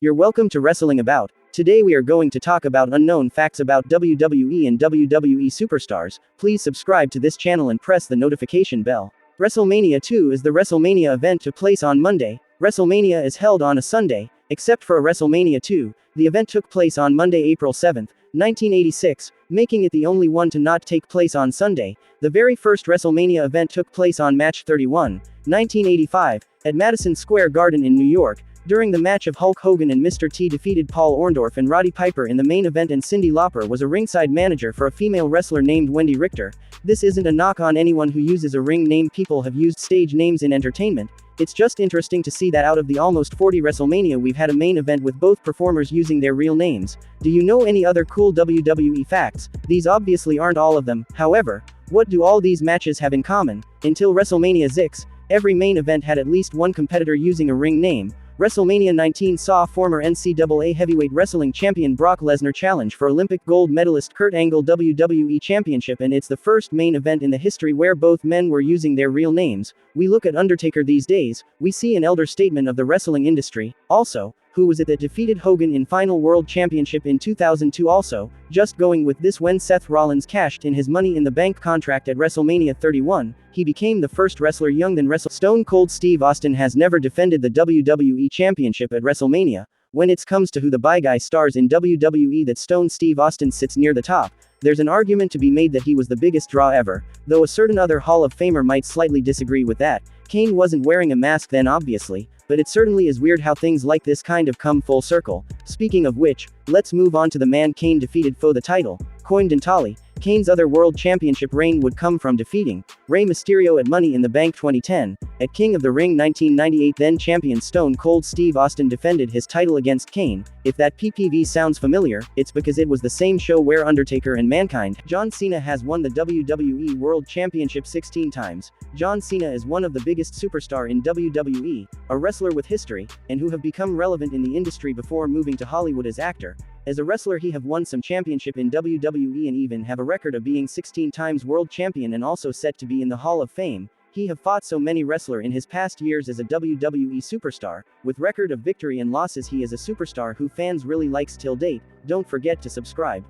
You're welcome to Wrestling About. Today we are going to talk about unknown facts about WWE and WWE superstars. Please subscribe to this channel and press the notification bell. WrestleMania 2 is the WrestleMania event took place on Monday. WrestleMania is held on a Sunday, except for a WrestleMania 2. The event took place on Monday, April 7, 1986, making it the only one to not take place on Sunday. The very first WrestleMania event took place on March 31, 1985, at Madison Square Garden in New York. During the match of Hulk Hogan and Mr. T defeated Paul Orndorff and Roddy Piper in the main event, and Cyndi Lauper was a ringside manager for a female wrestler named Wendy Richter. This isn't a knock on anyone who uses a ring name. People have used stage names in entertainment. It's just interesting to see that out of the almost 40 WrestleMania we've had a main event with both performers using their real names. Do you know any other cool WWE facts? These obviously aren't all of them. However, what do all these matches have in common? Until WrestleMania 6, every main event had at least one competitor using a ring name. WrestleMania 19 saw former NCAA heavyweight wrestling champion Brock Lesnar challenge for Olympic gold medalist Kurt Angle WWE Championship, and it's the first main event in the history where both men were using their real names. We look at Undertaker these days, we see an elder statesman of the wrestling industry. Also, who was it that defeated Hogan in Final World Championship in 2002? Also, just going with this, when Seth Rollins cashed in his Money in the Bank contract at WrestleMania 31, he became the first wrestler young than Stone Cold Steve Austin has never defended the WWE Championship at WrestleMania. When it comes to who the bad guy stars in WWE, that Stone Steve Austin sits near the top. There's an argument to be made that he was the biggest draw ever, though a certain other Hall of Famer might slightly disagree with that. Kane wasn't wearing a mask then, obviously, but it certainly is weird how things like this kind of come full circle. Speaking of which, let's move on to the man Kane defeated for the title. Coined entirely, Kane's other world championship reign would come from defeating Rey Mysterio at Money in the Bank 2010. At King of the Ring 1998, then champion Stone Cold Steve Austin defended his title against Kane. If that PPV sounds familiar, it's because it was the same show where Undertaker and Mankind. John Cena has won the WWE World Championship 16 times. John Cena is one of the biggest superstars in WWE, a wrestler with history, and who have become relevant in the industry before moving to Hollywood as actor. As a wrestler, he have won some championship in WWE and even have a record of being 16 times world champion, and also set to be in the Hall of Fame. He have fought so many wrestler in his past years as a WWE superstar. With record of victory and losses, he is a superstar who fans really likes till date. Don't forget to subscribe.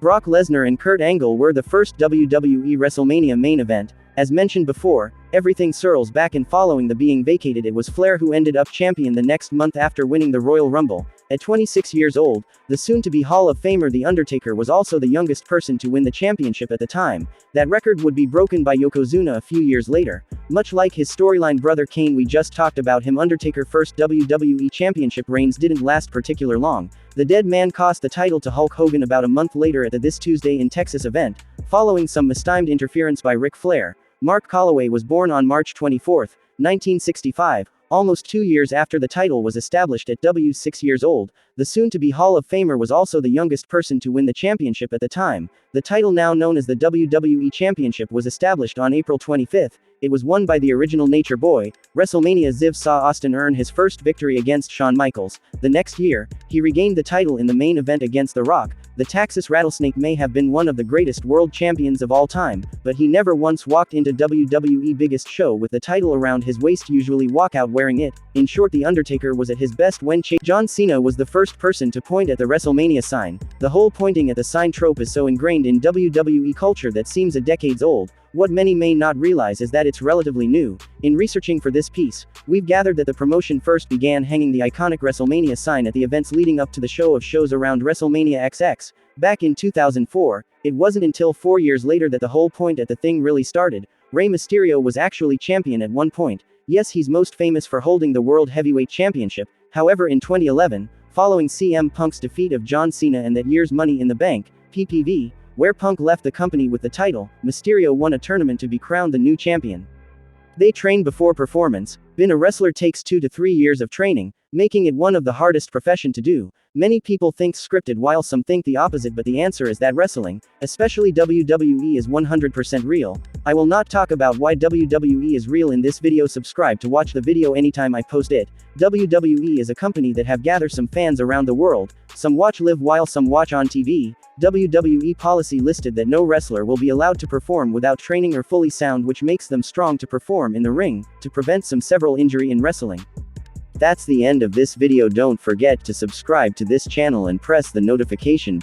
Brock Lesnar and Kurt Angle were the first WWE WrestleMania main event. As mentioned before, everything circles back, and following the being vacated, it was Flair who ended up champion the next month after winning the Royal Rumble. At 26 years old, the soon-to-be Hall of Famer The Undertaker was also the youngest person to win the championship at the time. That record would be broken by Yokozuna a few years later. Much like his storyline brother Kane we just talked about him, Undertaker's first WWE Championship reigns didn't last particular long. The dead man cost the title to Hulk Hogan about a month later at the This Tuesday in Texas event, following some mistimed interference by Ric Flair. Mark Calloway was born on March 24, 1965, almost 2 years after the title was established. At 6 years old, the soon-to-be Hall of Famer was also the youngest person to win the championship at the time. The title, now known as the WWE Championship, was established on April 25. It was won by the original Nature Boy. WrestleMania Ziv saw Austin earn his first victory against Shawn Michaels. The next year, he regained the title in the main event against The Rock. The Texas Rattlesnake may have been one of the greatest world champions of all time, but he never once walked into WWE biggest show with the title around his waist, usually walk out wearing it. In short, The Undertaker was at his best when John Cena was the first person to point at the WrestleMania sign. The whole pointing at the sign trope is so ingrained in WWE culture that seems a decades old. What many may not realize is that it's relatively new. In researching for this piece, we've gathered that the promotion first began hanging the iconic WrestleMania sign at the events leading up to the show of shows around WrestleMania XX. Back in 2004, it wasn't until 4 years later that the whole point at the thing really started. Rey Mysterio was actually champion at one point. Yes, he's most famous for holding the World Heavyweight Championship. However, in 2011, following CM Punk's defeat of John Cena and that year's Money in the Bank, PPV, where Punk left the company with the title, Mysterio won a tournament to be crowned the new champion. They train before performance. Being a wrestler takes 2 to 3 years of training, making it one of the hardest profession to do. Many people think scripted while some think the opposite, but the answer is that wrestling, especially WWE, is 100% real. I will not talk about why WWE is real in this video. Subscribe to watch the video anytime I post it. WWE is a company that have gathered some fans around the world. Some watch live while some watch on TV. WWE policy listed that no wrestler will be allowed to perform without training or fully sound, which makes them strong to perform in the ring, to prevent some several injury in wrestling. That's the end of this video. Don't forget to subscribe to this channel and press the notification bell.